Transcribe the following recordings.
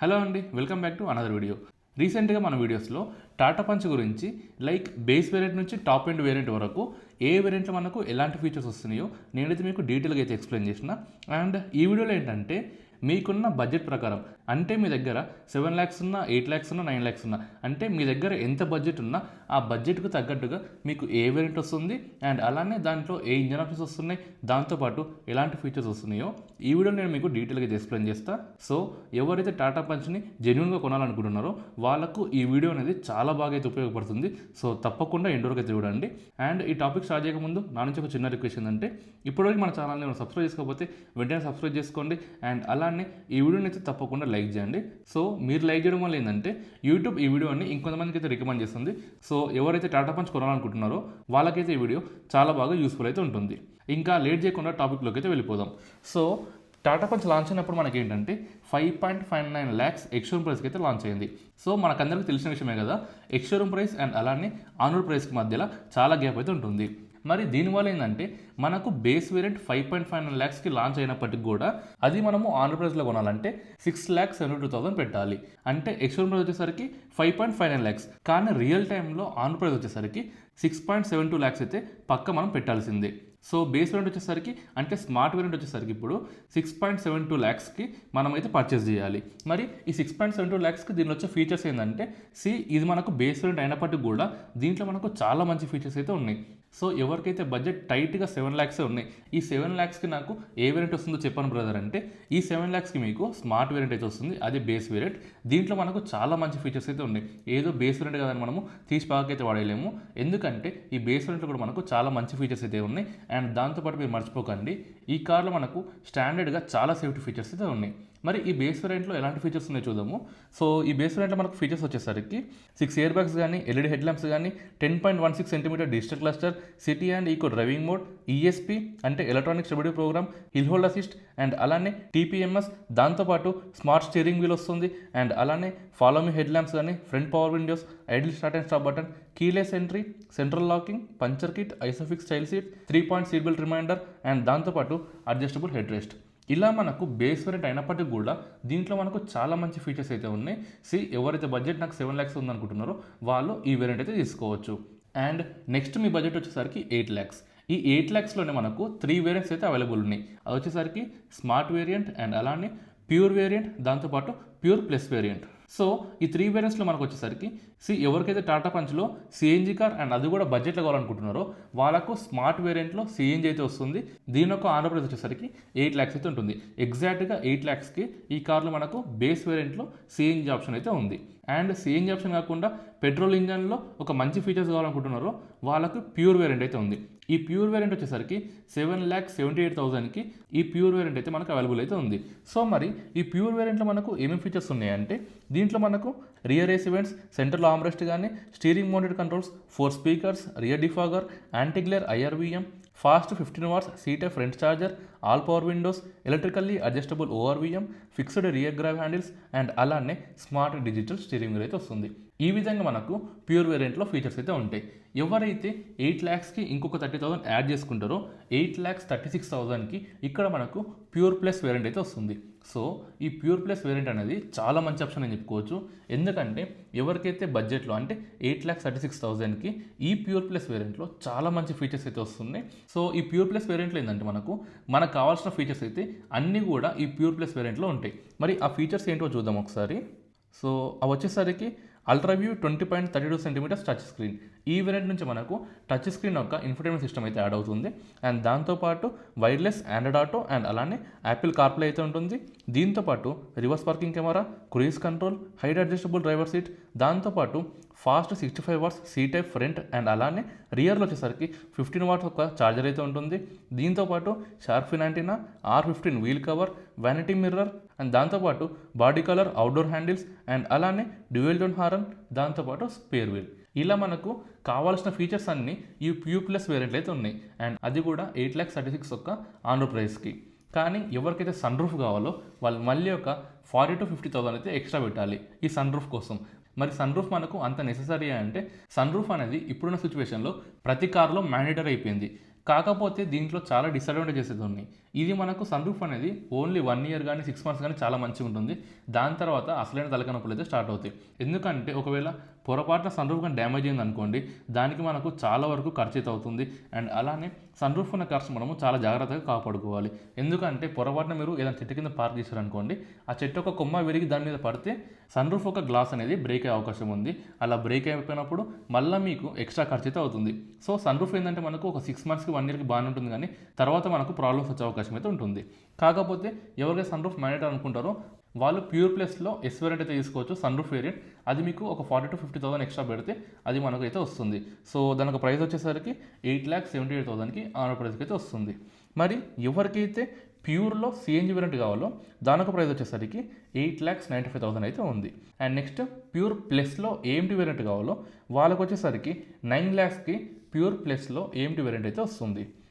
Hello అండి, welcome back to another video. రీసెంట్గా మన వీడియోస్లో టాటా పంచ్ గురించి లైక్ బేస్ వేరియంట్ నుంచి టాప్ ఎండ్ వేరియంట్ వరకు ఏ వేరియంట్లో మనకు ఎలాంటి ఫీచర్స్ వస్తున్నాయో నేనైతే మీకు డీటెయిల్గా అయితే ఎక్స్ప్లెయిన్ చేసిన. అండ్ ఈ వీడియోలో ఏంటంటే మీకున్న బడ్జెట్ ప్రకారం, అంటే మీ దగ్గర 7 lakhs ఉన్నా, 8 lakhs ఉన్నా, 9 lakhs ఉన్నా, అంటే మీ దగ్గర ఎంత బడ్జెట్ ఉన్నా ఆ బడ్జెట్కు తగ్గట్టుగా మీకు ఏ వేరియంట్ వస్తుంది అండ్ అలానే దాంట్లో ఏ ఇంజన్ ఆప్షన్స్ వస్తున్నాయి, దాంతోపాటు ఎలాంటి ఫీచర్స్ వస్తున్నాయో ఈ వీడియో నేను మీకు డీటెయిల్గా ఎక్స్ప్లెయిన్ చేస్తాను. సో ఎవరైతే టాటా పంచ్ని జెన్యూన్గా కొనాలనుకుంటున్నారో వాళ్ళకు ఈ వీడియో అనేది చాలా బాగా అయితే ఉపయోగపడుతుంది. సో తప్పకుండా ఎండ్ వరకు అయితే చూడండి. అండ్ ఈ టాపిక్ స్టార్ట్ చేయకముందు నా నుంచి ఒక చిన్న రిక్వెస్ట్ ఏంటంటే, ఇప్పటివరకు మన ఛానల్ని సబ్స్క్రైబ్ చేసుకోకపోతే వెంటనే సబ్స్క్రైబ్ చేసుకోండి అండ్ అలానే ఈ వీడియోని అయితే తప్పకుండా లైక్ చేయండి. సో మీరు లైక్ చేయడం వల్ల ఏంటంటే యూట్యూబ్ ఈ వీడియోని ఇంకొంతమందికి అయితే రికమెండ్ చేస్తుంది. సో ఎవరైతే టాటా పంచ్ కొనాలనుకుంటున్నారో వాళ్ళకైతే ఈ వీడియో చాలా బాగా యూస్ఫుల్ అయితే ఉంటుంది. ఇంకా లేట్ చేయకుండా టాపిక్లోకి అయితే వెళ్ళిపోదాం. సో టాటా పంచ్ లాంచ్ అయినప్పుడు మనకి ఏంటంటే 5.59 lakhs ఎక్స్షోరూమ్ ప్రైస్కి అయితే లాంచ్ అయింది. సో మనకందరికీ తెలిసిన విషయమే కదా, ఎక్స్షోరూమ్ ప్రైస్ అండ్ అలానే ఆన్రోడ్ ప్రైస్కి మధ్యలో చాలా గ్యాప్ అయితే ఉంటుంది. మరి దీనివల్ల ఏంటంటే మనకు బేస్ వేరియంట్ 5.59 lakhsకి లాంచ్ అయినప్పటికి కూడా అది మనము ఆన్రోడ్ ప్రైస్లో కొనాలంటే 6,72,000 పెట్టాలి. అంటే ఎక్స్షోరూమ్ ప్రైస్ వచ్చేసరికి 5.59 lakhs, కానీ రియల్ టైంలో ఆన్రోడ్ ప్రైస్ వచ్చేసరికి 6.72 lakhs అయితే పక్క మనం పెట్టాల్సిందే. సో బేస్ వేరియంట్ వచ్చేసరికి, అంటే స్మార్ట్ వేరియంట్ వచ్చేసరికి ఇప్పుడు 6.72 lakhsకి మనమైతే పర్చేస్ చేయాలి. మరి ఈ 6.72 lakhsకి దీనిలో వచ్చే ఫీచర్స్ ఏంటంటే, ఇది మనకు బేస్ వేరియంట్ అయినప్పటికీ కూడా దీంట్లో మనకు చాలా మంచి ఫీచర్స్ అయితే ఉన్నాయి. సో ఎవరికైతే బడ్జెట్ టైట్గా 7 lakhs ఉన్నాయి, ఈ 7 lakhsకి నాకు ఏ వేరియంట్ వస్తుందో చెప్పాను బ్రదర్ అంటే, ఈ 7 lakhsకి మీకు స్మార్ట్ వేరియంట్ అయితే వస్తుంది, అది బేస్ వేరియంట్. దీంట్లో మనకు చాలా మంచి ఫీచర్స్ అయితే ఉన్నాయి. ఏదో బేస్ వేరియంట్ కదని మనము తీసి పాకైతే వాడలేము, ఎందుకంటే ఈ బేస్ వేరియంట్లో కూడా మనకు చాలా మంచి ఫీచర్స్ అయితే ఉన్నాయి. అండ్ దాంతోపాటు మీరు మర్చిపోకండి, ఈ కార్లో మనకు స్టాండర్డ్గా చాలా సేఫ్టీ ఫీచర్స్ అయితే ఉన్నాయి. మరి ఈ బేస్ వేరియంట్లో ఎలాంటి ఫీచర్స్ ఉన్నాయో చూద్దాము. సో ఈ బేస్ వేరియంట్లో మనకు ఫీచర్స్ వచ్చేసరికి 6 ఎయిర్ బ్యాగ్స్ కానీ, ఎల్ఈడి హెడ్ ల్యాంప్స్ కానీ, 10.16 cm digital cluster, city and eco driving mode, ESP అంటే electronic stability program, hill hold assist and అలానే టీపీఎంఎస్, దాంతోపాటు స్మార్ట్ స్టీరింగ్ వీల్ వస్తుంది. అండ్ అలానే ఫాలో మీ హెడ్ ల్యాంప్స్ కానీ, front power windows, idle start and stop button, keyless entry, central locking, puncture kit, Isofix style seat, 3-point seat belt reminder and దాంతోపాటు adjustable head rest. ఇలా మనకు base variant అయినప్పటికీ కూడా దీంట్లో మనకు చాలా మంచి ఫీచర్స్ అయితే ఉన్నాయి. ఎవరైతే బడ్జెట్ నాకు 7 lakhs ఉందనుకుంటున్నారో వాళ్ళు ఈ వేరియంట్ అయితే తీసుకోవచ్చు. అండ్ నెక్స్ట్ మీ బడ్జెట్ వచ్చేసరికి 8 lakhs. ఈ 8 lakhsలోనే మనకు 3 వేరియంట్స్ అయితే అవైలబుల్ ఉన్నాయి. అది వచ్చేసరికి స్మార్ట్ వేరియంట్ అండ్ అలానే ప్యూర్ వేరియంట్, దాంతోపాటు ప్యూర్ ప్లస్ వేరియంట్. సో ఈ 3 వేరియంట్స్లో మనకు వచ్చేసరికి ఎవరికైతే టాటా పంచ్లో సిఎన్జీ కార్ అండ్ అది కూడా బడ్జెట్లో కావాలనుకుంటున్నారో వాళ్ళకు స్మార్ట్ వేరియంట్లో సిఎన్జీ అయితే వస్తుంది. దీని యొక్క ఆన్రోడ్ ప్రైస్ వచ్చేసరికి 8 lakhs అయితే ఉంటుంది. ఎగ్జాక్ట్గా 8 lakhsకి ఈ కార్లో మనకు బేస్ వేరియంట్లో సిఎన్జీ ఆప్షన్ అయితే ఉంది. అండ్ సిఎన్జీ ఆప్షన్ కాకుండా పెట్రోల్ ఇంజన్లో ఒక మంచి ఫీచర్స్ కావాలనుకుంటున్నారో వాళ్ళకు ప్యూర్ వేరియంట్ అయితే ఉంది. ఈ ప్యూర్ వేరియంట్ వచ్చేసరికి 7,78,000కి ఈ ప్యూర్ వేరియంట్ అయితే మనకు అవైలబుల్ అయితే ఉంది. సో మరి ఈ ప్యూర్ వేరియంట్లో మనకు ఏమేమి ఫీచర్స్ ఉన్నాయంటే, దీంట్లో మనకు rear AC vents, central armrest కానీ, steering mounted controls, 4 speakers, rear defogger, anti glare IRVM, fast 15 watts సీటే front charger, all power windows, electrically adjustable ORVM, fixed rear grab handles and అలానే smart digital steering wheel అయితే వస్తుంది. ఈ విధంగా మనకు pure వేరియంట్లో features అయితే ఉంటాయి. ఎవరైతే 8 lakhsకి ఇంకొక 30,000 యాడ్ చేసుకుంటారో 8,36,000కి ఇక్కడ మనకు ప్యూర్ ప్లస్ వేరియంట్ అయితే వస్తుంది. సో ఈ ప్యూర్ ప్లస్ వేరియంట్ అనేది చాలా మంచి ఆప్షన్ అని చెప్పుకోవచ్చు. ఎందుకంటే ఎవరికైతే బడ్జెట్లో అంటే 8,36,000కి ఈ ప్యూర్ ప్లస్ వేరియంట్లో చాలా మంచి ఫీచర్స్ అయితే వస్తున్నాయి. సో ఈ ప్యూర్ ప్లస్ వేరియంట్లో ఏంటంటే మనకు కావాల్సిన ఫీచర్స్ అయితే అన్నీ కూడా ఈ ప్యూర్ ప్లస్ వేరియంట్లో ఉంటాయి. మరి ఆ ఫీచర్స్ ఏంటో చూద్దాం ఒకసారి. సో అవి వచ్చేసరికి అల్ట్రావ్యూ 20.32 cm టచ్ స్క్రీన్. ఈ వేరియంట్ నుంచి మనకు టచ్ స్క్రీన్ యొక్క ఇన్ఫర్టైన్మెంట్ సిస్టమ్ అయితే యాడ్ అవుతుంది. అండ్ దాంతోపాటు వైర్లెస్ ఆండ్రాయిడ్ ఆటో అండ్ అలానే యాపిల్ కార్ప్లే అయితే ఉంటుంది. దీంతోపాటు reverse parking camera, cruise control, height adjustable driver seat, దాంతోపాటు fast 65 watts C type front and అలానే రియర్లో వచ్చేసరికి 15 watts ఒక ఛార్జర్ అయితే ఉంటుంది. దీంతోపాటు shark fin antenna, R15 wheel cover, vanity mirror and దాంతోపాటు body colour, outdoor handles and అలానే డ్యూయల్ టోన్ హారన్, దాంతోపాటు స్పేర్ వీల్. ఇలా మనకు కావాల్సిన ఫీచర్స్ అన్నీ ఈ ప్యూర్ ప్లస్ వేరియంట్లు అయితే ఉన్నాయి. అండ్ అది కూడా 8,36,000 యొక్క ఆన్రోడ్ ప్రైస్కి. కానీ ఎవరికైతే సన్ రూఫ్ కావాలో వాళ్ళు మళ్ళీ ఒక 40,000 to 50,000 అయితే ఎక్స్ట్రా పెట్టాలి ఈ సన్ రూఫ్ కోసం. మరి సన్ రూఫ్ మనకు అంత నెససరీ అంటే, సన్ రూఫ్ అనేది ఇప్పుడున్న సిచ్యువేషన్లో ప్రతి కార్లో మ్యాండేటరీ అయిపోయింది. కాకపోతే దీంట్లో చాలా డిసడ్వాంటేజెస్ అయితే ఉన్నాయి. ఇది మనకు సన్ రూఫ్ అనేది ఓన్లీ 1 ఇయర్ కానీ 6 మంత్స్ కానీ చాలా మంచిగా ఉంటుంది. దాని తర్వాత అసలైన తలకాయ అయితే స్టార్ట్ అవుతాయి. ఎందుకంటే ఒకవేళ పొరపాటున సన్ రూఫ్ కానీ డ్యామేజ్ అయింది అనుకోండి, దానికి మనకు చాలా వరకు ఖర్చు అయితే అవుతుంది. అండ్ అలానే సన్ రూఫ్ ఉన్న కార్స్ మనము చాలా జాగ్రత్తగా కాపాడుకోవాలి. ఎందుకంటే పొరపాటున మీరు ఏదైనా చెట్టు కింద పార్క్ చేశారనుకోండి, ఆ చెట్టు ఒక కొమ్మ విరిగి దాని మీద పడితే సన్ రూఫ్ ఒక గ్లాస్ అనేది బ్రేక్ అయ్యే అవకాశం ఉంది. అలా బ్రేక్ అయిపోయినప్పుడు మళ్ళీ మీకు ఎక్స్ట్రా ఖర్చు అయితే అవుతుంది. సో సన్ రూఫ్ ఏంటంటే మనకు ఒక 6 మంత్స్కి 1 ఇయర్కి బాగానే ఉంటుంది, కానీ తర్వాత మనకు ప్రాబ్లమ్స్ వచ్చే అవకాశం అయితే ఉంటుంది. కాకపోతే ఎవరికైతే సన్ రూఫ్ మ్యాండేటరీ అనుకుంటారో వాళ్ళు ప్యూర్ ప్లస్లో ఎస్ వేరియంట్ అయితే తీసుకోవచ్చు. సన్ రూఫ్ వేరియంట్ అది మీకు ఒక 40,000 to 50,000 ఎక్స్ట్రా పెడితే అది మనకు అయితే వస్తుంది. సో దానికి ప్రైస్ వచ్చేసరికి 8,78,000కి ఆన్ ప్రైస్కి అయితే వస్తుంది. మరి ఎవరికైతే ప్యూర్లో సిఎన్జి వేరియంట్ కావాలో దానికి ప్రైస్ వచ్చేసరికి 8,95,000 అయితే ఉంది. అండ్ నెక్స్ట్ ప్యూర్ ప్లస్లో ఏఎంటీ వేరియంట్ కావాలో వాళ్ళకి వచ్చేసరికి 9 lakhsకి ప్యూర్ ప్లస్లో ఏఎంటీ వేరియంట్ అయితే వస్తుంది.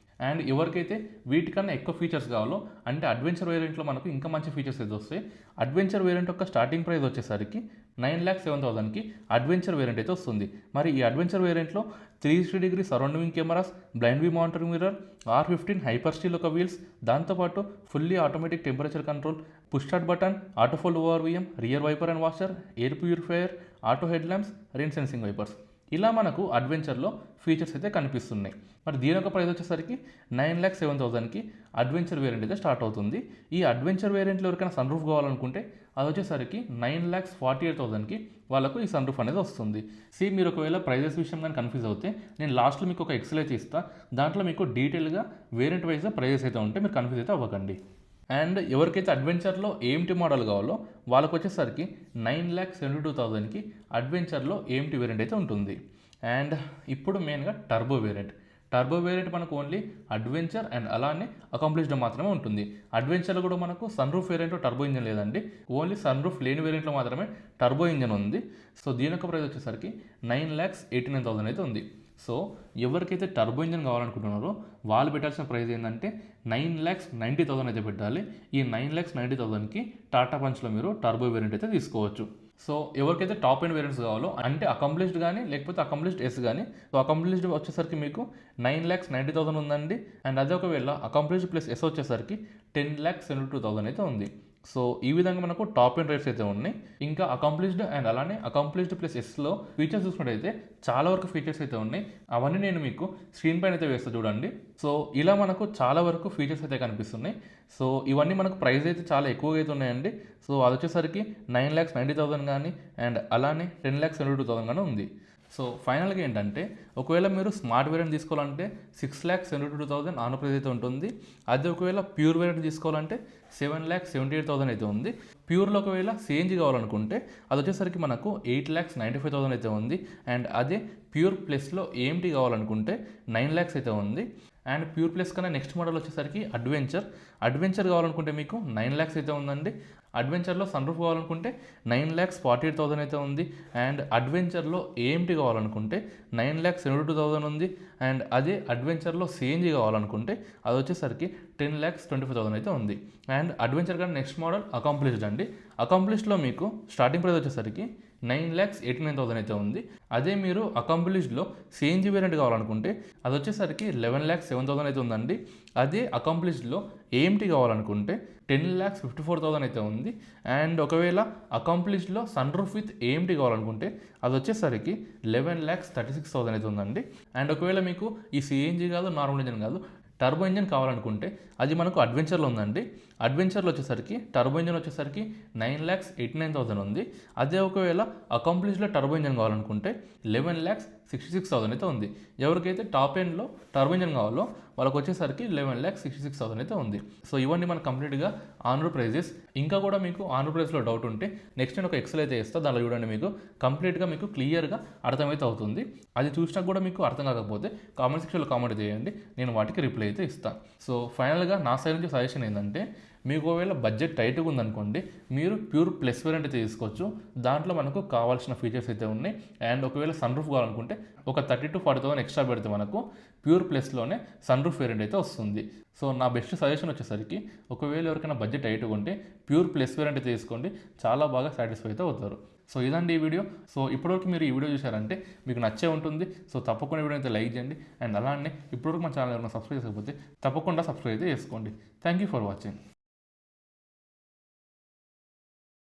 అండ్ ఎవరికైతే వీటికన్నా ఎక్కువ ఫీచర్స్ కావాలో అంటే అడ్వెంచర్ వేరియంట్లో మనకు ఇంకా మంచి ఫీచర్స్ అయితే వస్తాయి. అడ్వెంచర్ వేరియంట్ యొక్క స్టార్టింగ్ ప్రైస్ వచ్చేసరికి 9,07,000కి అడ్వెంచర్ వేరియంట్ అయితే వస్తుంది. మరి ఈ అడ్వెంచర్ వేరియంట్లో 360 surrounding cameras, blind view monitoring mirror, R15 hyper steel ఒక వీల్స్, దాంతోపాటు fully automatic temperature control, push start button, auto fold ORVM, rear wiper and washer, air purifier, auto head lamps, rain sensing wipers, ఇలా మనకు అడ్వెంచర్లో features అయితే కనిపిస్తున్నాయి. మరి దీని యొక్క price వచ్చేసరికి 9,07,000కి అడ్వెంచర్ వేరియంట్ అయితే స్టార్ట్ అవుతుంది. ఈ అడ్వెంచర్ వేరియంట్లో ఎవరికైనా సన్ రూఫ్ కావాలనుకుంటే అది వచ్చేసరికి 9,48,000కి వాళ్ళకు ఈ సన్ రూఫ్ అనేది వస్తుంది. మీరు ఒకవేళ ప్రైజెస్ విషయం కానీ కన్ఫ్యూజ్ అవుతే నేను లాస్ట్లో మీకు ఒక ఎక్సెల్ అయితే ఇస్తాను. దాంట్లో మీకు డీటెయిల్గా వేరియంట్ వైజ్గా ప్రైజెస్ అయితే ఉంటే మీరు కన్ఫ్యూజ్ అయితే అవ్వకండి. అండ్ ఎవరికైతే అడ్వెంచర్లో ఏఎంటీ మోడల్ కావాలో వాళ్ళకి వచ్చేసరికి 9,72,000కి అడ్వెంచర్లో ఏఎంటీ వేరియంట్ అయితే ఉంటుంది. అండ్ ఇప్పుడు మెయిన్గా టర్బో వేరియంట్ మనకు ఓన్లీ అడ్వెంచర్ అండ్ అలానే అకాంప్లిష్డ్ మాత్రమే ఉంటుంది. అడ్వెంచర్లో కూడా మనకు సన్ రూఫ్ వేరియంట్లో టర్బో ఇంజన్ లేదండి, ఓన్లీ సన్ రూఫ్ లేని వేరియంట్లో మాత్రమే టర్బో ఇంజన్ ఉంది. సో దీని యొక్క ప్రైస్ వచ్చేసరికి 9,89,000 అయితే ఉంది. సో ఎవరికైతే టర్బో ఇంజన్ కావాలనుకుంటున్నారో వాళ్ళు పెట్టాల్సిన ప్రైస్ ఏంటంటే 9,90,000 అయితే పెట్టాలి. ఈ 9,90,000కి టాటా పంచ్లో మీరు టర్బో వేరియంట్ అయితే తీసుకోవచ్చు. సో ఎవరికైతే టాప్ ఎండ్ వేరియంట్స్ కావాలో అంటే అకంప్లిష్డ్ కానీ లేకపోతే అకంప్లిష్డ్ ఎస్ కానీ, సో అకంప్లిష్డ్ వచ్చేసరికి మీకు 9,90,000 ఉందండి. అండ్ అదే ఒకవేళ అకంప్లిష్డ్ ప్లస్ ఎస్ వచ్చేసరికి 10,72,000 అయితే ఉంది. సో ఈ విధంగా మనకు టాప్ ఎండ్ రేట్స్ అయితే ఉన్నాయి. ఇంకా అకంప్లిష్డ్ అండ్ అలానే అకంప్లిష్డ్ ప్లస్ ఎస్లో ఫీచర్స్ చూసుకున్నట్టయితే చాలా వరకు ఫీచర్స్ అయితే ఉన్నాయి. అవన్నీ నేను మీకు స్క్రీన్ పైన అయితే వేస్తా చూడండి. సో ఇలా మనకు చాలా వరకు ఫీచర్స్ అయితే కనిపిస్తున్నాయి. సో ఇవన్నీ మనకు ప్రైస్ అయితే చాలా ఎక్కువగా అయితే ఉన్నాయండి. సో అది వచ్చేసరికి 9,90,000 కానీ అండ్ అలానే 10,72,000 కానీ ఉంది. సో ఫైనల్గా ఏంటంటే ఒకవేళ మీరు స్మార్ట్ వేరియంట్ తీసుకోవాలంటే 6,72,000 ఆన్ ప్రైస్ అయితే ఉంటుంది. అదే ఒకవేళ ప్యూర్ వేరియంట్ తీసుకోవాలంటే 7,78,000 అయితే ఉంది. ప్యూర్లో ఒకవేళ సిఎన్జి కావాలనుకుంటే అది వచ్చేసరికి మనకు 8,95,000 అయితే ఉంది. అండ్ అదే ప్యూర్ ప్లస్లో ఏఎంటీ కావాలనుకుంటే 9 lakhs అయితే ఉంది. అండ్ ప్యూర్ ప్లస్ కన్నా నెక్స్ట్ మోడల్ వచ్చేసరికి అడ్వెంచర్ కావాలనుకుంటే మీకు 9 lakhs అయితే ఉందండి. అడ్వెంచర్లో సన్ రూఫ్ కావాలనుకుంటే 9,48,000 అయితే ఉంది. అండ్ అడ్వెంచర్లో ఏఎంటీ కావాలనుకుంటే 9,72,000 ఉంది. అండ్ అదే అడ్వెంచర్లో సిఎన్జి కావాలనుకుంటే అది వచ్చేసరికి 10,25,000 అయితే ఉంది. అండ్ అడ్వెంచర్ కానీ నెక్స్ట్ మోడల్ అకాంప్లిష్డ్ అండి. అకాంప్లిష్డ్లో మీకు స్టార్టింగ్ ప్రైస్ వచ్చేసరికి 9,89,000 అయితే ఉంది. అదే మీరు అకాంప్లిష్డ్లో సిఎన్జి వేరియంట్ కావాలనుకుంటే అది వచ్చేసరికి 11,07,000 అయితే ఉందండి. అదే అకాంప్లిష్డ్లో ఏఎంటీ కావాలనుకుంటే 10,54,000 అయితే ఉంది. అండ్ ఒకవేళ అకాంప్లిష్డ్లో సన్ రూఫ్ విత్ ఏఎంటీ కావాలనుకుంటే అది వచ్చేసరికి 11,36,000 అయితే ఉందండి. అండ్ ఒకవేళ మీకు ఈ సిఎన్జి కాదు నార్మల్ ఇంజన్ కాదు టర్బో ఇంజన్ కావాలనుకుంటే అది మనకు అడ్వెంచర్లో ఉందండి. అడ్వెంచర్లో వచ్చేసరికి టర్బో ఇంజన్ వచ్చేసరికి 9,89,000 ఉంది. అదే ఒకవేళ అకాంప్లిష్డ్లో టర్బో ఇంజన్ కావాలనుకుంటే 11,66,000 అయితే ఉంది. ఎవరికైతే టాప్ ఎండ్లో టర్బో ఇంజన్ కావాలో వాళ్ళకి వచ్చేసరికి 11,66,000 అయితే ఉంది. సో ఇవన్నీ మనకు కంప్లీట్గా ఆన్ రోడ్ ప్రైజెస్. ఇంకా కూడా మీకు ఆన్ రోడ్ ప్రైస్లో డౌట్ ఉంటే నెక్స్ట్ నేను ఒక ఎక్సెల్ అయితే ఇస్తాను. దానిలో చూడండి మీకు కంప్లీట్గా మీకు క్లియర్గా అర్థమైతే అవుతుంది. అది చూసినా కూడా మీకు అర్థం కాకపోతే కామెంట్ సెక్షన్లో కామెంట్ చేయండి, నేను వాటికి రిప్లై అయితే ఇస్తాను. సో ఫైనల్గా నా సైడ్ నుంచి సజెషన్ ఏంటంటే మీకు ఒకవేళ బడ్జెట్ టైట్గా ఉందనుకోండి, మీరు ప్యూర్ ప్లస్ వేరియంట్ అయితే తీసుకోవచ్చు. దాంట్లో మనకు కావాల్సిన ఫీచర్స్ అయితే ఉన్నాయి. అండ్ ఒకవేళ సన్ రూఫ్ కావాలనుకుంటే ఒక 30,000 to 40,000 ఎక్స్ట్రా పెడితే మనకు ప్యూర్ ప్లస్లోనే సన్ రూఫ్ వేరియంట్ అయితే వస్తుంది. సో నా బెస్ట్ సజెషన్ వచ్చేసరికి ఒకవేళ ఎవరికైనా బడ్జెట్ టైట్గా ఉంటే ప్యూర్ ప్లస్ వేరియంట్ అయితే తీసుకోండి, చాలా బాగా సాటిస్ఫై అయితే అవుతారు. సో ఇదండి ఈ వీడియో. సో ఇప్పటివరకు మీరు ఈ వీడియో చూశారంటే మీకు నచ్చే ఉంటుంది. సో తప్పకుండా వీడియో అయితే లైక్ చేయండి. అండ్ అలానే ఇప్పటివరకు మన ఛానల్ ఎవరైనా సబ్స్క్రైబ్ చేయకపోతే తప్పకుండా సబ్స్క్రైబ్ అయితే చేసుకోండి. Thank you for watching.